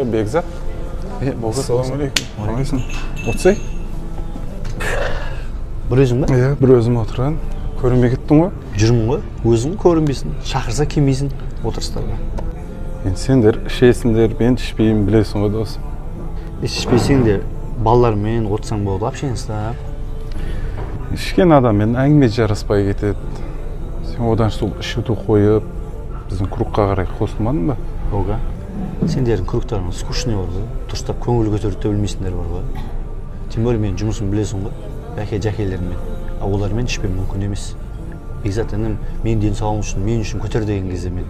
Бекзат. Ассалаумалейкум. Қалайсың? Отырсай? Бір өзің ба? Иә, бір өзім отырған. Көрінбей кеттің ғой? Жүрмін ғой. Өзің көрінбейсің. Шақырса келмейсің. Отырыстарға. Енді сендер ішесіңдер, мен ішпеймін, білесің ғой досым. Ішпесең де балалармен отырсаң болады, общайыңызда. Ішкен адаммен әңгіме жараспай кетеді. Сен одан сол ішуді қойып, біздің кругқа қарай қосылмадың ба? Оға. Сендердің кругтарың скучный бар ғой. Дұрыстап көңіл көтеруді де білмейсіңдер бар ғой. Тем более мен жұмысын білесің ғой. Жәкелермен. Олармен ішпем мүмкін емес. Бекзат інім, мен денсаулығым үшін, мен үшін көтер деген кезде мен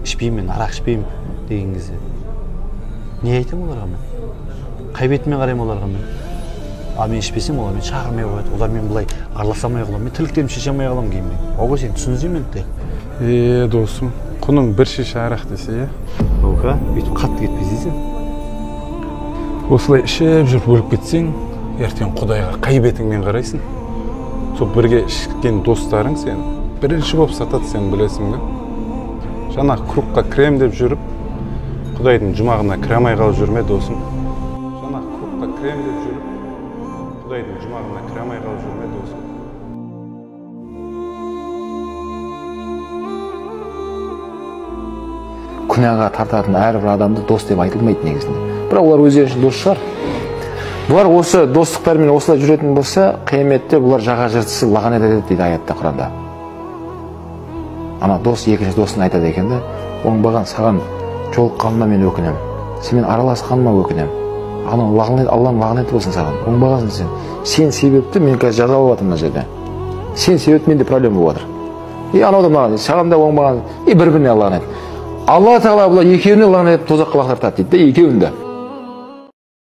ішпеймін, арақ ішпеймін деген кезде. Не айтамын оларға мен? Қай бетіммен қараймын оларға мен? Мен ішпесем олар мен шақырмай қояды. Олар мен бұлай араласамай қаламын. Мен тірліктерімді шеше алмай қаламын кейін мен. Оға сен түсінсең мен. Досым, құның бір шеше арақ десе, Оға, бүйтіп қатты кетпей дейсің. Осылай ішіп жүріп өліп кетсең, ертең Құдайға қай бетіңмен қарайсың? Сол бірге ішкен достарың сен бірінші болып сатады, сен білесің бе? Жаңа кругқа крем деп жүріп, Құдайдың жұмағына кірамай қалып жүрме досым. Жаңа кругқа крем деп жүріп, Құдайдың жұмағына кірамай қалып жүрме досым. Күнәға тартатын әрбір адамды дос деп айтылмайды негізінде. Бірақ олар өздері үшін дос шығар. Бұлар осы достықтармен осылай жүретін болса, қияметте бұлар жаға жыртысы лағанет етеді дейді аятта Құранда. Ана дос екінші досын айтады екен де, оңбаған саған жолыққанына мен өкінем. Сенімен араласқаныма өкінем. Алланың лағанеті болсын саған. Оңбағансың сен. Сен себепті мен қазір жазалап жатырмын мына жерде. Сен себепті менде проблема болып жатыр. Анау да маған, саған да оңбаған, бір-біріне лағанет. Алла Тағала бұлар екеуіне лағанет тозаққа лақтыртады дейді, екеуінде.